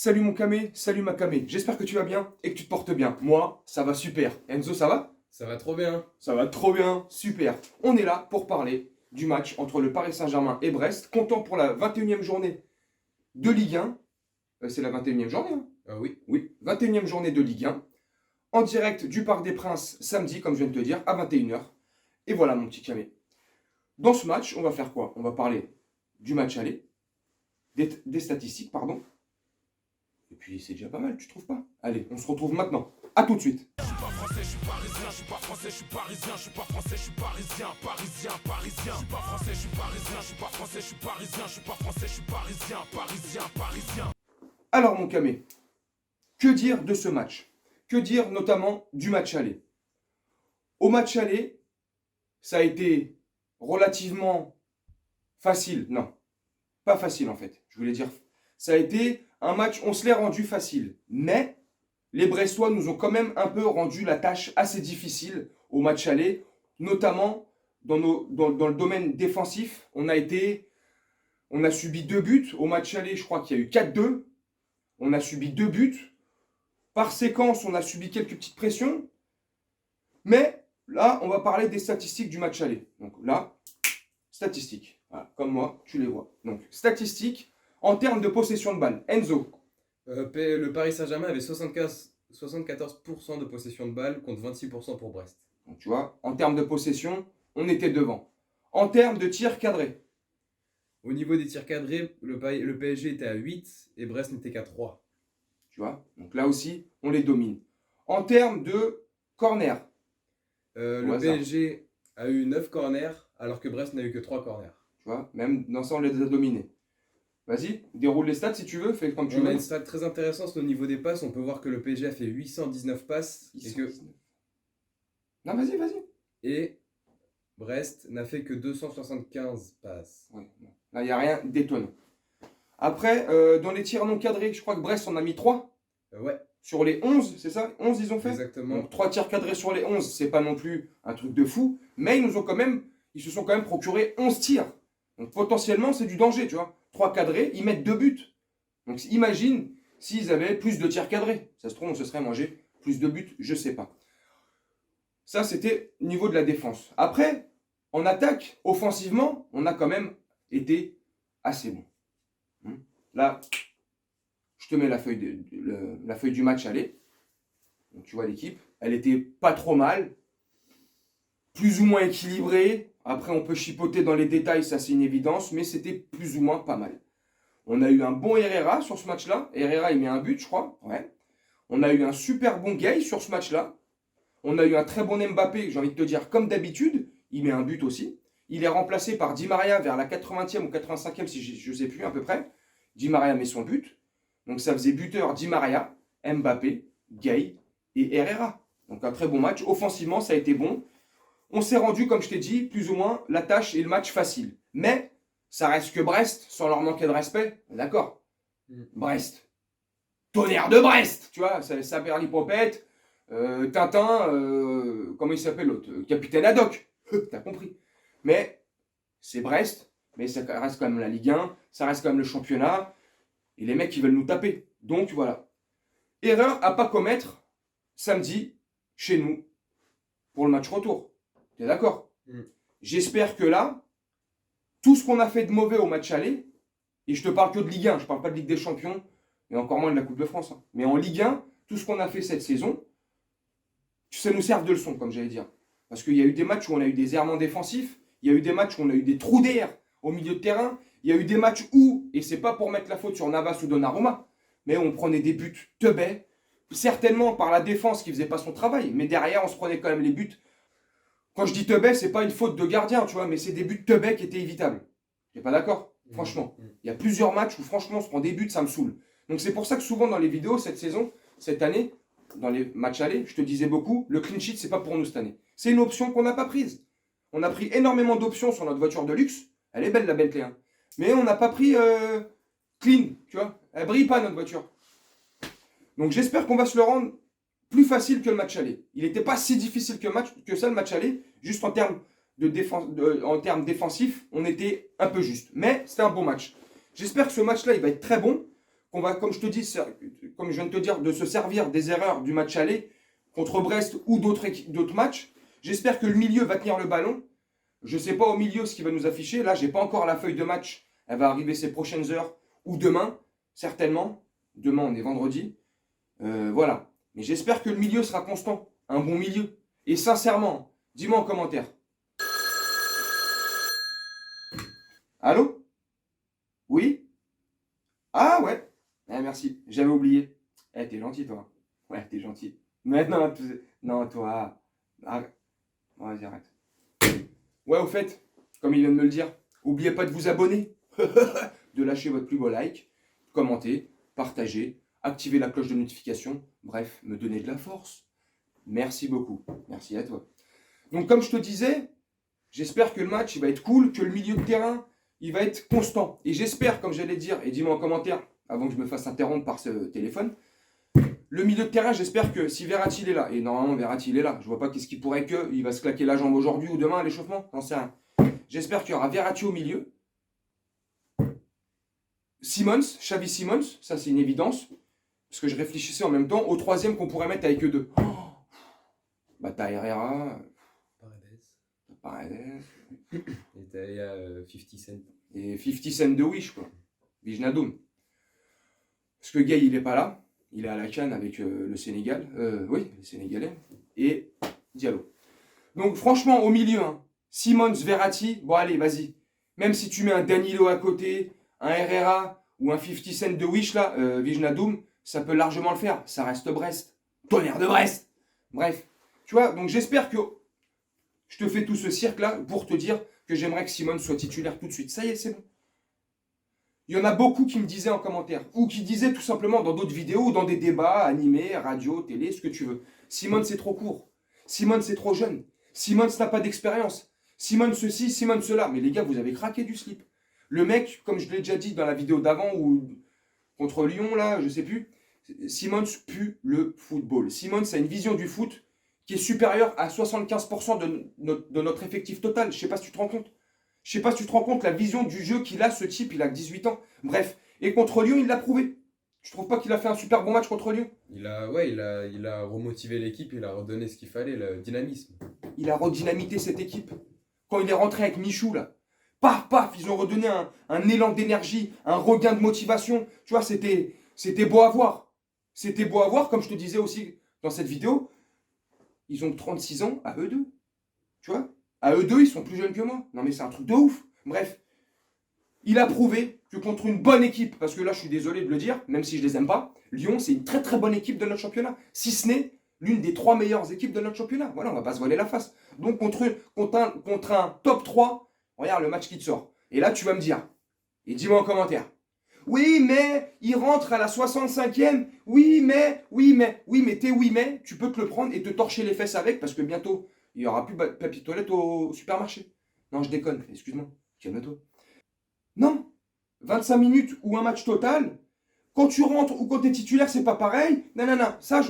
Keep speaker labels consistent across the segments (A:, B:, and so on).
A: Salut mon camé, salut ma camé. J'espère que tu vas bien et que tu te portes bien. Moi, ça va super. Enzo, ça va?
B: Ça va trop bien.
A: Ça va trop bien, super. On est là pour parler du match entre le Paris Saint-Germain et Brest, comptant pour la 21e journée de Ligue 1. C'est la 21e journée, hein?
B: Ah oui.
A: Oui, 21e journée de Ligue 1. En direct du Parc des Princes, samedi, comme je viens de te dire, à 21h. Et voilà mon petit camé. Dans ce match, on va faire quoi? On va parler du match aller, des statistiques, pardon. Et puis c'est déjà pas mal, tu trouves pas? Allez, on se retrouve maintenant. A tout de suite.
C: Je suis pas français, je suis parisien, je suis pas français, je suis parisien, je suis pas français, je suis parisien, parisien, parisien. Je suis pas français, je suis parisien, je suis pas français, je suis parisien, je suis pas français, je suis parisien, parisien, parisien.
A: Alors mon camé, que dire de ce match? Que dire notamment du match aller? Au match aller, ça a été relativement facile. Non, pas facile en fait. Je voulais dire, ça a été un match, on se l'est rendu facile. Mais les Brestois nous ont quand même un peu rendu la tâche assez difficile au match aller, notamment dans le domaine défensif. On a subi 2 buts. Au match aller, je crois qu'il y a eu 4-2. On a subi 2 buts. Par séquence, on a subi quelques petites pressions. Mais là, on va parler des statistiques du match aller. Donc là, statistiques. Voilà, comme moi, tu les vois. Donc, statistiques en termes de possession de balle. Enzo.
B: Le Paris Saint-Germain avait 74% de possession de balle contre 26% pour Brest.
A: Donc, tu vois, en termes de possession, on était devant. En termes de tirs cadrés.
B: Au niveau des tirs cadrés, le PSG était à 8 et Brest n'était qu'à 3.
A: Tu vois, donc là aussi, on les domine. En termes de corner.
B: Le
A: hasard.
B: PSG a eu 9 corners alors que Brest n'a eu que 3 corners.
A: Tu vois, même dans ça, on les a dominés. Vas-y, déroule les stats si tu veux, fais comme tu
B: On a
A: veux.
B: une stat très intéressante au niveau des passes. On peut voir que le PSG a fait 819 passes
A: Non, vas-y.
B: et Brest n'a fait que 275 passes.
A: Ouais, non. Là, il n'y a rien d'étonnant. Après, dans les tirs non cadrés, je crois que Brest en a mis 3.
B: Ouais,
A: Sur les 11, c'est ça? 11 ils ont fait?
B: exactement.
A: Donc 3 tirs cadrés sur les 11, c'est pas non plus un truc de fou. Mais ils se sont quand même procuré 11 tirs. Donc potentiellement, c'est du danger, tu vois. 3 cadrés, ils mettent 2 buts. Donc imagine s'ils avaient plus de tirs cadrés. Ça se trouve, on se serait mangé plus de buts, je sais pas. Ça, c'était au niveau de la défense. Après, en attaque, offensivement, on a quand même été assez bon. Là, je te mets la feuille du match aller. Donc tu vois l'équipe, elle était pas trop mal, plus ou moins équilibrée. Après, on peut chipoter dans les détails, ça c'est une évidence, mais c'était plus ou moins pas mal. On a eu un bon Herrera sur ce match-là. Herrera, il met un but, je crois. Ouais. On a eu un super bon Gay sur ce match-là. On a eu un très bon Mbappé, j'ai envie de te dire, comme d'habitude. Il met un but aussi. Il est remplacé par Di Maria vers la 80e ou 85e, si je ne sais plus à peu près. Di Maria met son but. Donc ça faisait buteur Di Maria, Mbappé, Gay et Herrera. Donc un très bon match. Offensivement, ça a été bon. On s'est rendu, comme je t'ai dit, plus ou moins la tâche et le match facile. Mais ça reste que Brest, sans leur manquer de respect. D'accord. Brest. Tonnerre de Brest. Tu vois, ça perd l'hypopète. Tintin, comment il s'appelle l'autre? Capitaine Haddock. T'as compris. Mais c'est Brest. Mais ça reste quand même la Ligue 1. Ça reste quand même le championnat. Et les mecs, ils veulent nous taper. Donc voilà. Erreur à pas commettre samedi chez nous pour le match retour. T'es d'accord? J'espère que là, tout ce qu'on a fait de mauvais au match aller, et je te parle que de Ligue 1, je parle pas de Ligue des Champions, et encore moins de la Coupe de France. Mais en Ligue 1, tout ce qu'on a fait cette saison, ça nous sert de leçon, comme j'allais dire. Parce qu'il y a eu des matchs où on a eu des errements défensifs, il y a eu des matchs où on a eu des trous d'air au milieu de terrain, il y a eu des matchs où, et c'est pas pour mettre la faute sur Navas ou Donnarumma, mais on prenait des buts teubés, certainement par la défense qui faisait pas son travail, mais derrière on se prenait quand même les buts. Quand je dis teubé, c'est pas une faute de gardien, tu vois, mais c'est des buts teubés qui étaient évitables. T'es pas d'accord? Franchement. Il y a plusieurs matchs où franchement on se prend des buts, ça me saoule. Donc c'est pour ça que souvent dans les vidéos, cette saison, cette année, dans les matchs allés, je te disais beaucoup, le clean sheet, c'est pas pour nous cette année. C'est une option qu'on n'a pas prise. On a pris énormément d'options sur notre voiture de luxe. Elle est belle la Bentley, hein. Mais on n'a pas pris clean, tu vois. Elle brille pas notre voiture. Donc j'espère qu'on va se le rendre plus facile que le match aller. Il n'était pas si difficile que ça le match aller. Juste en termes défensifs, on était un peu juste. Mais c'était un bon match. J'espère que ce match-là, il va être très bon. qu'on va, comme je te dis, comme je viens de te dire, de se servir des erreurs du match aller contre Brest ou d'autres matchs. J'espère que le milieu va tenir le ballon. Je ne sais pas au milieu ce qu'il va nous afficher. Là, je n'ai pas encore la feuille de match. Elle va arriver ces prochaines heures ou demain, certainement. Demain, on est vendredi. Voilà. Mais j'espère que le milieu sera constant. Un bon milieu. Et sincèrement, dis-moi en commentaire. Allô? Oui? Ah ouais? Merci. J'avais oublié. T'es gentil, toi. Ouais, t'es gentil. Maintenant, non, toi. Arrête. Vas-y, arrête. Ouais, au fait, comme il vient de me le dire, n'oubliez pas de vous abonner, de lâcher votre plus beau like, commenter, partager, activer la cloche de notification, bref, me donner de la force. Merci beaucoup. Merci à toi. Donc, comme je te disais, j'espère que le match il va être cool, que le milieu de terrain il va être constant. Et j'espère, comme j'allais dire, et dis-moi en commentaire, avant que je me fasse interrompre par ce téléphone, le milieu de terrain, j'espère que si Verratti il est là, et normalement Verratti il est là, je vois pas qu'est-ce qui pourrait que, il va se claquer la jambe aujourd'hui ou demain à l'échauffement, j'en sais rien. J'espère qu'il y aura Verratti au milieu. Simons, Xavi Simons, ça c'est une évidence, parce que je réfléchissais en même temps au troisième qu'on pourrait mettre avec eux deux. Oh bah t'as Herrera, Paredes.
B: Et il y a 50 Cent.
A: Et 50 Cent de Wish, quoi. Wijnaldum. Parce que Gay, il n'est pas là. Il est à la CAN avec le Sénégal. Oui, les Sénégalais. Et Diallo. Donc, franchement, au milieu, hein, Simons, Verratti, bon, allez, vas-y. Même si tu mets un Danilo à côté, un Herrera ou un 50 Cent de Wish, là, Wijnaldum, ça peut largement le faire. Ça reste Brest. Tonnerre de Brest. Bref. Tu vois, donc j'espère que je te fais tout ce cirque-là pour te dire que j'aimerais que Simone soit titulaire tout de suite. Ça y est, c'est bon. Il y en a beaucoup qui me disaient en commentaire, ou qui disaient tout simplement dans d'autres vidéos, ou dans des débats animés, radio, télé, ce que tu veux. Simone, c'est trop court. Simone, c'est trop jeune. Simone, n'a pas d'expérience. Simone, ceci, Simone, cela. Mais les gars, vous avez craqué du slip. Le mec, comme je l'ai déjà dit dans la vidéo d'avant, ou contre Lyon, là, je sais plus, Simone pue le football. Simone, a une vision du foot qui est supérieur à 75% de notre effectif total. Je ne sais pas si tu te rends compte. Je ne sais pas si tu te rends compte la vision du jeu qu'il a, ce type, il a 18 ans. Bref, et contre Lyon, il l'a prouvé. Je trouve pas qu'il a fait un super bon match contre Lyon.
B: Il a remotivé l'équipe, il a redonné ce qu'il fallait, le dynamisme.
A: Il a redynamité cette équipe. Quand il est rentré avec Michou, là, paf, paf, ils ont redonné un élan d'énergie, un regain de motivation. Tu vois, c'était beau à voir. C'était beau à voir, comme je te disais aussi dans cette vidéo. Ils ont 36 ans à eux deux. Tu vois? À eux deux, ils sont plus jeunes que moi. Non mais c'est un truc de ouf. Bref. Il a prouvé que contre une bonne équipe, parce que là je suis désolé de le dire, même si je les aime pas, Lyon c'est une très très bonne équipe de notre championnat. Si ce n'est l'une des 3 meilleures équipes de notre championnat. Voilà, on va pas se voiler la face. Donc contre un top 3, regarde le match qui te sort. Et là tu vas me dire, et dis-moi en commentaire. Oui, mais il rentre à la 65e. Oui, mais tes oui, mais, tu peux te le prendre et te torcher les fesses avec parce que bientôt, il n'y aura plus papier toilette au supermarché. Non, je déconne, excuse-moi, calme-toi. Non, 25 minutes ou un match total, quand tu rentres ou quand tu es titulaire, c'est pas pareil. Non, ça,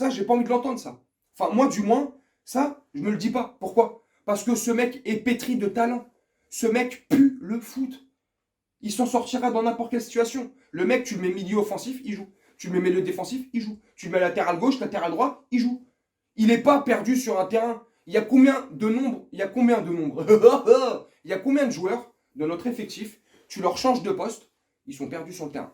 A: j'ai pas envie de l'entendre, ça. Enfin, moi, du moins, ça, je me le dis pas. Pourquoi? Parce que ce mec est pétri de talent. Ce mec pue le foot. Il s'en sortira dans n'importe quelle situation. Le mec, tu le mets milieu offensif, il joue. Tu le mets milieu défensif, il joue. Tu le mets latéral gauche, latéral droit, il joue. Il n'est pas perdu sur un terrain. Il y a combien de nombres Il y a combien de joueurs de notre effectif, tu leur changes de poste, ils sont perdus sur le terrain.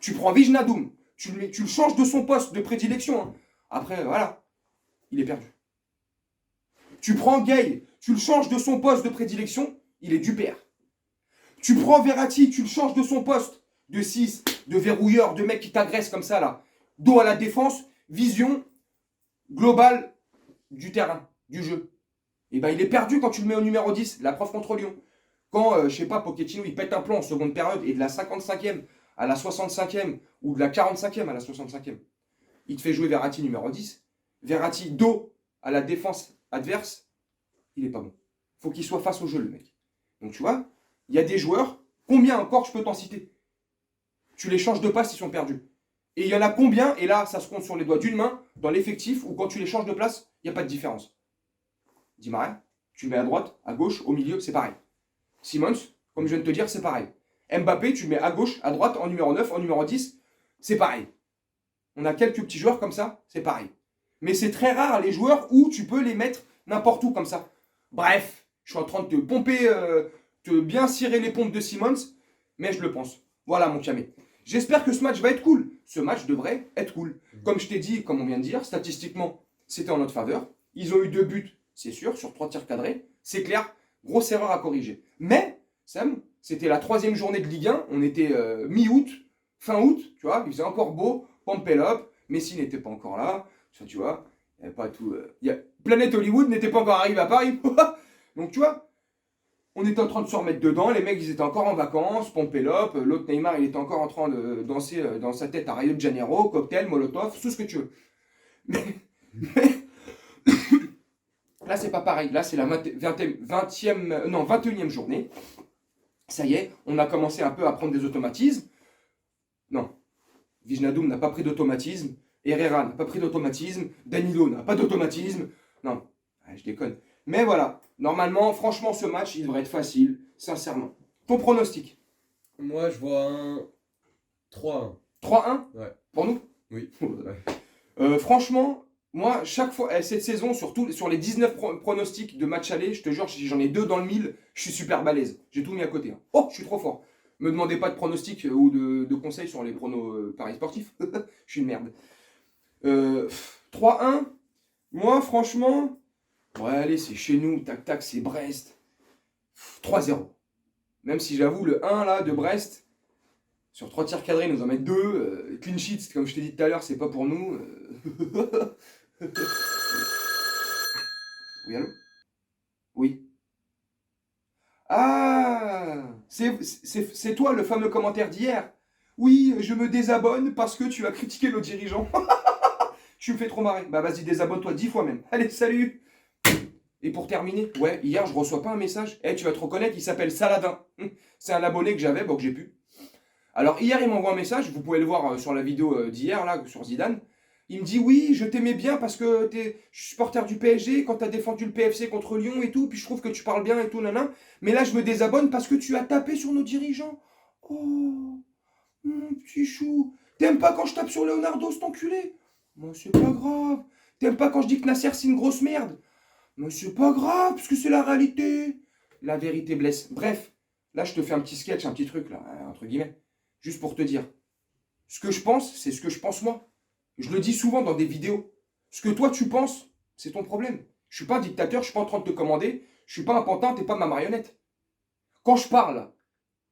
A: Tu prends Wijnaldum, tu le changes de son poste de prédilection. Hein. Après, voilà, il est perdu. Tu prends Gay, tu le changes de son poste de prédilection, il est du père. Tu prends Verratti, tu le changes de son poste de 6, de verrouilleur, de mec qui t'agresse comme ça là. Dos à la défense, vision globale du terrain, du jeu. Et ben il est perdu quand tu le mets au numéro 10, la preuve contre Lyon. Quand, je sais pas, Pochettino il pète un plomb en seconde période et de la 55e à la 65e ou de la 45e à la 65e, il te fait jouer Verratti numéro 10. Verratti dos à la défense adverse, il est pas bon. Faut qu'il soit face au jeu le mec. Donc tu vois, il y a des joueurs, combien encore je peux t'en citer? Tu les changes de passe, ils sont perdus. Et il y en a combien, et là ça se compte sur les doigts d'une main, dans l'effectif, où quand tu les changes de place, il n'y a pas de différence. Dis-moi rien, tu le mets à droite, à gauche, au milieu, c'est pareil. Simons, comme je viens de te dire, c'est pareil. Mbappé, tu le mets à gauche, à droite, en numéro 9, en numéro 10, c'est pareil. On a quelques petits joueurs comme ça, c'est pareil. Mais c'est très rare les joueurs où tu peux les mettre n'importe où comme ça. Bref, je suis en train de te pomper, te bien cirer les pompes de Simmons, mais je le pense. Voilà mon camé. J'espère que ce match va être cool. Ce match devrait être cool. Comme je t'ai dit, comme on vient de dire, statistiquement, c'était en notre faveur. Ils ont eu 2 buts, c'est sûr, sur 3 tirs cadrés. C'est clair, grosse erreur à corriger. Mais, Sam, c'était la 3e journée de Ligue 1. On était mi-août, fin août, tu vois. Il faisait encore beau, pump it up. Messi n'était pas encore là. Ça, tu vois, il n'y avait pas tout. Planète Hollywood n'était pas encore arrivé à Paris. Donc, tu vois, on était en train de se remettre dedans. Les mecs, ils étaient encore en vacances, pump it up. L'autre Neymar, il était encore en train de danser dans sa tête à Rio de Janeiro, cocktail, molotov, tout ce que tu veux. Mais là, c'est pas pareil. Là, c'est la 21e journée. Ça y est, on a commencé un peu à prendre des automatismes. Non, Wijnaldum n'a pas pris d'automatisme. Herrera n'a pas pris d'automatisme. Danilo n'a pas d'automatisme. Non, je déconne. Mais voilà, normalement, franchement, ce match, il devrait être facile, sincèrement. Ton pronostic?
B: Moi, je vois un 3-1.
A: 3-1
B: Ouais.
A: pour nous?
B: Oui.
A: Franchement, moi, chaque fois, cette saison, surtout sur les 19 pronostics de match aller, je te jure, si j'en ai 2 dans le 1000, je suis super balèze. J'ai tout mis à côté. Hein. Oh, je suis trop fort. Me demandez pas de pronostics ou de conseils sur les pronos paris sportifs. Je suis une merde. 3-1. Moi, franchement, ouais, allez, c'est chez nous. Tac, tac, c'est Brest. 3-0. Même si j'avoue, le 1 là de Brest, sur 3 tirs cadrés, ils nous en mettent 2. Clean sheet, comme je t'ai dit tout à l'heure, c'est pas pour nous. Oui, allô? Oui. Ah, c'est toi le fameux commentaire d'hier. Oui, je me désabonne parce que tu as critiqué nos dirigeants. Tu me fais trop marrer. Bah vas-y, désabonne-toi 10 fois même. Allez, salut. Et pour terminer, ouais, hier je reçois pas un message. Tu vas te reconnaître, il s'appelle Saladin. C'est un abonné que j'avais, bon que j'ai pu. Alors hier il m'envoie un message, vous pouvez le voir sur la vidéo d'hier là, sur Zidane. Il me dit oui, je t'aimais bien parce que je suis supporter du PSG quand t'as défendu le PFC contre Lyon et tout, puis je trouve que tu parles bien et tout, nanan. Mais là je me désabonne parce que tu as tapé sur nos dirigeants. Oh, mon petit chou. T'aimes pas quand je tape sur Leonardo, cet enculé? Moi c'est pas grave. T'aimes pas quand je dis que Nasser c'est une grosse merde? Mais c'est pas grave, parce que c'est la réalité. La vérité blesse. Bref, là je te fais un petit sketch, un petit truc là, entre guillemets. Juste pour te dire. Ce que je pense, c'est ce que je pense moi. Je le dis souvent dans des vidéos. Ce que toi tu penses, c'est ton problème. Je suis pas un dictateur, je suis pas en train de te commander. Je suis pas un pantin, t'es pas ma marionnette. Quand je parle,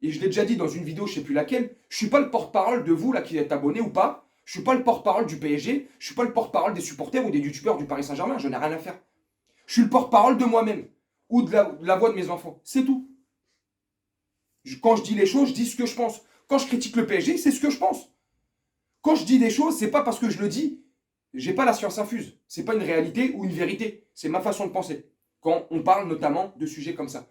A: et je l'ai déjà dit dans une vidéo, je sais plus laquelle, je suis pas le porte-parole de vous là qui êtes abonné ou pas. Je suis pas le porte-parole du PSG. Je suis pas le porte-parole des supporters ou des youtubeurs du Paris Saint-Germain. Je n'ai rien à faire. Je suis le porte-parole de moi-même. Ou de la voix de mes enfants. C'est tout. Quand je dis les choses, je dis ce que je pense. Quand je critique le PSG, c'est ce que je pense. Quand je dis des choses, c'est pas parce que je le dis. J'ai pas la science infuse. C'est pas une réalité ou une vérité. C'est ma façon de penser. Quand on parle notamment de sujets comme ça.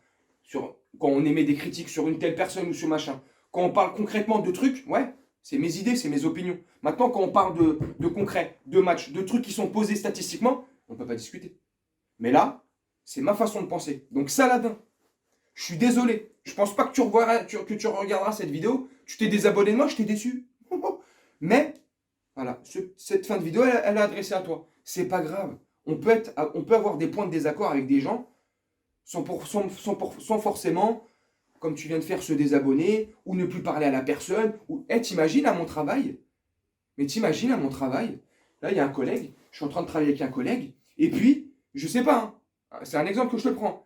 A: Quand on émet des critiques sur une telle personne ou sur machin. Quand on parle concrètement de trucs, ouais, c'est mes idées, c'est mes opinions. Maintenant, quand on parle de concret, de matchs, de trucs qui sont posés statistiquement, on peut pas discuter. Mais là, c'est ma façon de penser. Donc Saladin, je suis désolé. Je pense pas que tu regarderas cette vidéo. Tu t'es désabonné de moi, je t'ai déçu. Mais, voilà, cette fin de vidéo, elle est adressée à toi. C'est pas grave. On peut avoir des points de désaccord avec des gens sans forcément, comme tu viens de faire, se désabonner ou ne plus parler à la personne. T'imagines à mon travail. Mais t'imagines à mon travail. Là, il y a un collègue. Je suis en train de travailler avec un collègue. Et puis, je sais pas, hein, c'est un exemple que je te prends.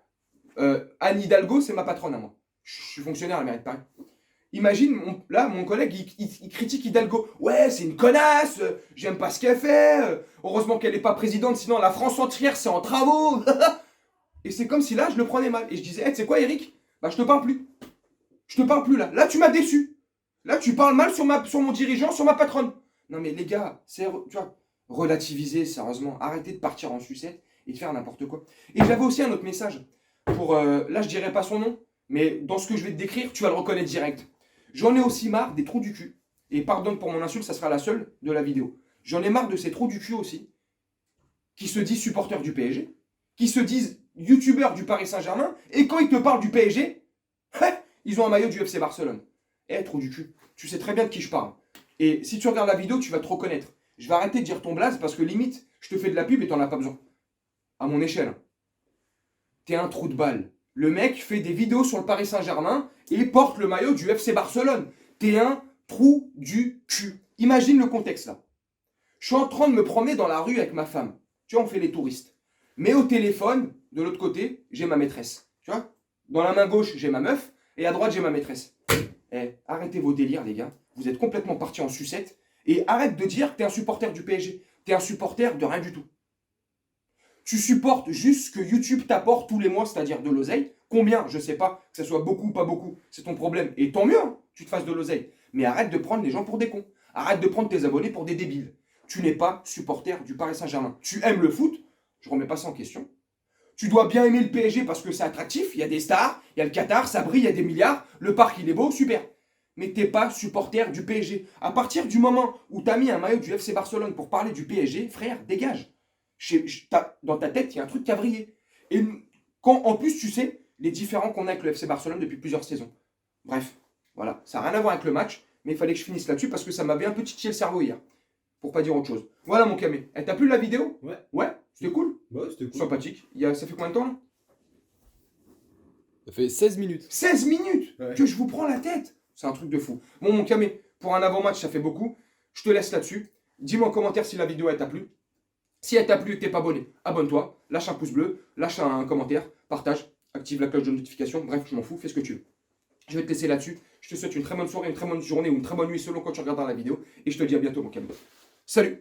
A: Anne Hidalgo, c'est ma patronne à moi. Je suis fonctionnaire à la mairie de Paris. Imagine, mon collègue, il critique Hidalgo. Ouais, c'est une connasse, j'aime pas ce qu'elle fait, heureusement qu'elle n'est pas présidente, sinon la France entière, c'est en travaux. Et c'est comme si là, je le prenais mal. Et je disais, tu sais quoi, Eric? Bah, je te parle plus. Je te parle plus là. Là, tu m'as déçu. Là, tu parles mal sur mon dirigeant, sur ma patronne. Non, mais les gars, tu vois, relativiser, sérieusement. Arrêtez de partir en sucette et de faire n'importe quoi. Et j'avais aussi un autre message. Là, je dirais pas son nom, mais dans ce que je vais te décrire, tu vas le reconnaître direct. J'en ai aussi marre des trous du cul. Et pardonne pour mon insulte, ça sera la seule de la vidéo. J'en ai marre de ces trous du cul aussi, qui se disent supporters du PSG, qui se disent youtubeurs du Paris Saint-Germain, et quand ils te parlent du PSG, ils ont un maillot du FC Barcelone. Trou du cul. Tu sais très bien de qui je parle. Et si tu regardes la vidéo, tu vas te reconnaître. Je vais arrêter de dire ton blaze parce que limite, je te fais de la pub et t'en as pas besoin. À mon échelle. T'es un trou de balle. Le mec fait des vidéos sur le Paris Saint-Germain et porte le maillot du FC Barcelone. T'es un trou du cul. Imagine le contexte là. Je suis en train de me promener dans la rue avec ma femme. Tu vois, on fait les touristes. Mais au téléphone, de l'autre côté, j'ai ma maîtresse. Tu vois? Dans la main gauche, j'ai ma meuf. Et à droite, j'ai ma maîtresse. Eh, arrêtez vos délires, les gars. Vous êtes complètement partis en sucette. Et arrête de dire que t'es un supporter du PSG. T'es un supporter de rien du tout. Tu supportes juste ce que YouTube t'apporte tous les mois, c'est-à-dire de l'oseille. Combien? Je sais pas. Que ce soit beaucoup ou pas beaucoup, c'est ton problème. Et tant mieux, hein, tu te fasses de l'oseille. Mais arrête de prendre les gens pour des cons. Arrête de prendre tes abonnés pour des débiles. Tu n'es pas supporter du Paris Saint-Germain. Tu aimes le foot, je remets pas ça en question. Tu dois bien aimer le PSG parce que c'est attractif, il y a des stars, il y a le Qatar, ça brille, il y a des milliards, le parc il est beau, super. Mais t'es pas supporter du PSG. À partir du moment où t'as mis un maillot du FC Barcelone pour parler du PSG, frère, dégage. Dans ta tête, il y a un truc qui a vrillé. Et quand, en plus, tu sais, les différends qu'on a avec le FC Barcelone depuis plusieurs saisons. Bref, voilà, ça n'a rien à voir avec le match, mais il fallait que je finisse là-dessus parce que ça m'avait un peu titillé le cerveau hier. Pour pas dire autre chose. Voilà mon camé. Elle t'a plu la vidéo?
B: Ouais.
A: Ouais, c'était cool.
B: Ouais, c'était cool.
A: Sympathique. Ça fait combien de temps là?
B: Ça fait 16 minutes.
A: 16 minutes
B: Ouais.
A: que je vous prends la tête. C'est un truc de fou. Bon mon camé, pour un avant-match ça fait beaucoup. Je te laisse là-dessus. Dis-moi en commentaire si la vidéo elle t'a plu. Si elle t'a plu et que t'es pas abonné, abonne-toi, lâche un pouce bleu, lâche un commentaire, partage, active la cloche de notification, bref, je m'en fous, fais ce que tu veux. Je vais te laisser là-dessus. Je te souhaite une très bonne soirée, une très bonne journée ou une très bonne nuit selon quand tu regarderas la vidéo. Et je te dis à bientôt mon camé. Salut!